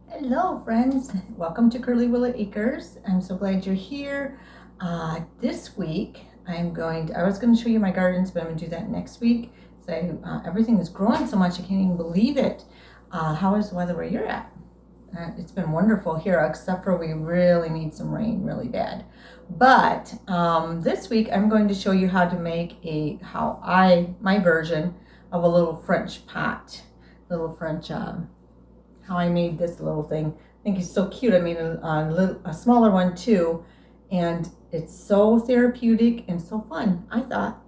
Hello friends, welcome to Curly Willow Acres. I'm so glad you're here. This week I was going to show you my gardens, but I'm going to do that next week. So everything is growing so much I can't even believe it. How is the weather where you're at? It's been wonderful here, except for we really need some rain really bad. But this week I'm going to show you how to make my version of a little French pot, little French how I made this little thing. I think it's so cute. I made a smaller one too, and it's so therapeutic and so fun. I thought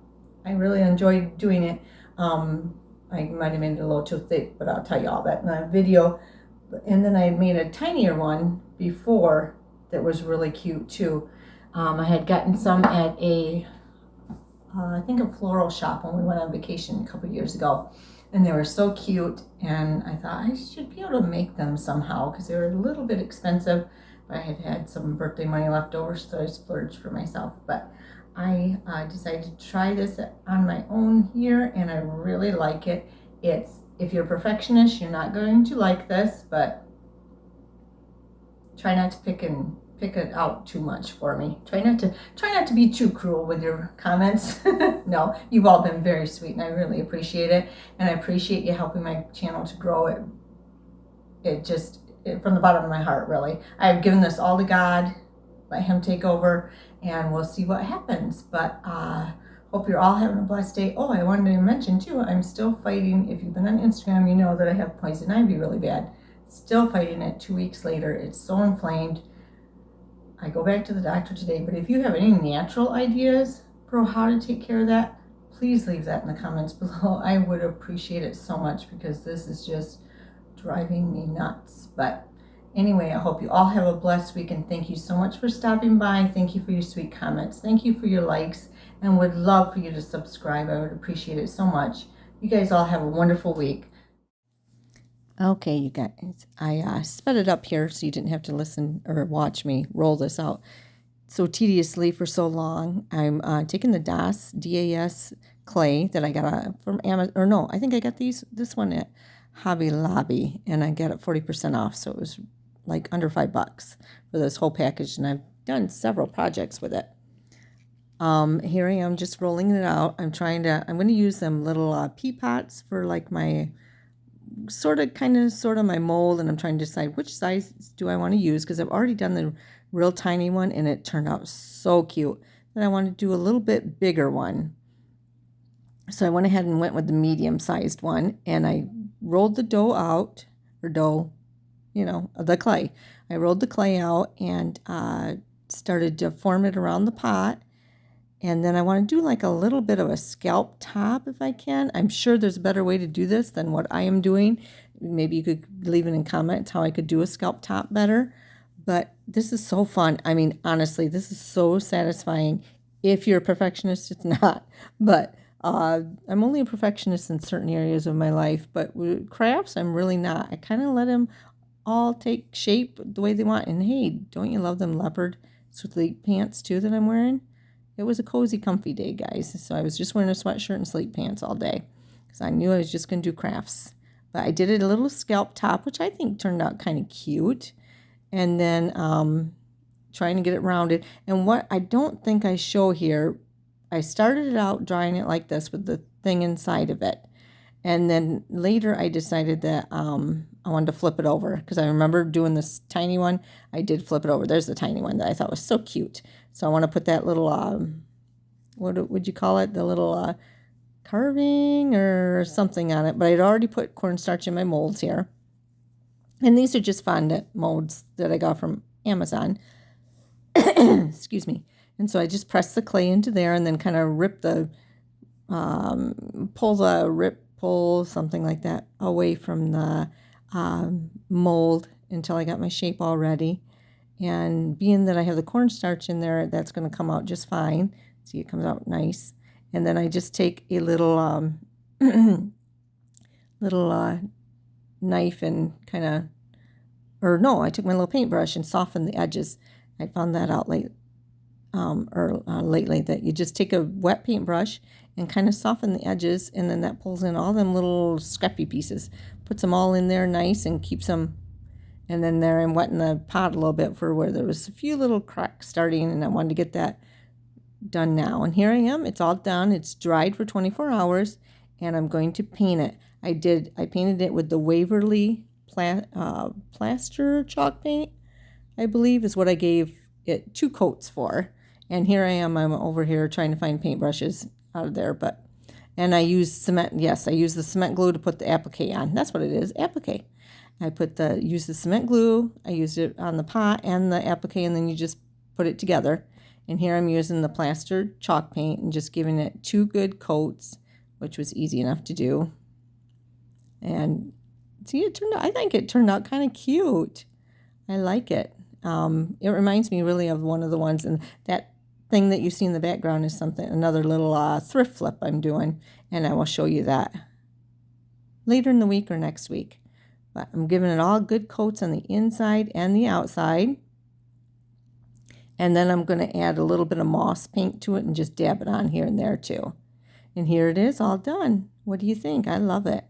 I really enjoyed doing it. I might have made it a little too thick, but I'll tell you all that in the video. And then I made a tinier one before that was really cute too. I had gotten some at I think a floral shop when we went on vacation a couple years ago, and they were so cute, and I thought I should be able to make them somehow because they were a little bit expensive, but I had some birthday money left over, so I splurged for myself. But I decided to try this on my own here, and I really like it. If you're a perfectionist, you're not going to like this, but try not to pick it out too much for me. Try not to be too cruel with your comments. No, you've all been very sweet, and I really appreciate it. And I appreciate you helping my channel to grow it. From the bottom of my heart, really. I've given this all to God. Let Him take over, and we'll see what happens. But hope you're all having a blessed day. Oh, I wanted to mention too, I'm still fighting. If you've been on Instagram, you know that I have poison ivy really bad. Still fighting it 2 weeks later. It's so inflamed. I go back to the doctor today, but if you have any natural ideas for how to take care of that, please leave that in the comments below. I would appreciate it so much because this is just driving me nuts. But anyway, I hope you all have a blessed week, and thank you so much for stopping by. Thank you for your sweet comments. Thank you for your likes, and would love for you to subscribe. I would appreciate it so much. You guys all have a wonderful week. Okay, you guys, I sped it up here so you didn't have to listen or watch me roll this out so tediously for so long. I'm taking the DAS clay that I got from Amazon, or no, I think I got this one at Hobby Lobby, and I got it 40% off, so it was like under $5 for this whole package, and I've done several projects with it. Here I am just rolling it out. I'm going to use them little pea pots for like my sort of my mold, and I'm trying to decide which size do I want to use because I've already done the real tiny one and it turned out so cute that I want to do a little bit bigger one. So I went ahead and went with the medium sized one, and I rolled the the clay. I rolled the clay out and started to form it around the pot. And then I want to do like a little bit of a scalp top if I can. I'm sure there's a better way to do this than what I am doing. Maybe you could leave it in comments how I could do a scalp top better. But this is so fun. I mean, honestly, this is so satisfying. If you're a perfectionist, it's not. But I'm only a perfectionist in certain areas of my life. But with crafts, I'm really not. I kind of let them all take shape the way they want. And hey, don't you love them leopard sleep pants too that I'm wearing? It was a cozy, comfy day, guys. So I was just wearing a sweatshirt and sleep pants all day because I knew I was just going to do crafts. But I did a little scalp top, which I think turned out kind of cute. And then trying to get it rounded. And what I don't think I show here, I started it out drawing it like this with the thing inside of it. And then later I decided that I wanted to flip it over because I remember doing this tiny one. I did flip it over. There's the tiny one that I thought was so cute. So I want to put that little, what would you call it? The little carving or something on it. But I'd already put cornstarch in my molds here. And these are just fondant molds that I got from Amazon. Excuse me. And so I just press the clay into there and then kind of rip pull something like that away from the mold until I got my shape all ready. And being that I have the cornstarch in there, that's going to come out just fine. See, it comes out nice. And then I just take a little knife and I took my little paintbrush and softened the edges. I found that out lately that you just take a wet paintbrush and kind of soften the edges, and then that pulls in all them little scrappy pieces, puts them all in there nice and keeps them And then there I'm wetting the pot a little bit for where there was a few little cracks starting, and I wanted to get that done now. And here I am. It's all done. It's dried for 24 hours, and I'm going to paint it. I painted it with the Waverly plaster chalk paint, I believe is what I gave it 2 coats for. And here I am. I'm over here trying to find paintbrushes out of there, and I used cement. Yes, I used the cement glue to put the applique on. That's what it is, applique. I used the cement glue, I used it on the pot and the applique, and then you just put it together. And here I'm using the plaster chalk paint and just giving it 2 good coats, which was easy enough to do. And see, I think it turned out kind of cute. I like it. It reminds me really of one of the ones, and that thing that you see in the background is another little thrift flip I'm doing, and I will show you that later in the week or next week. But I'm giving it all good coats on the inside and the outside. And then I'm going to add a little bit of moss paint to it and just dab it on here and there too. And here it is all done. What do you think? I love it.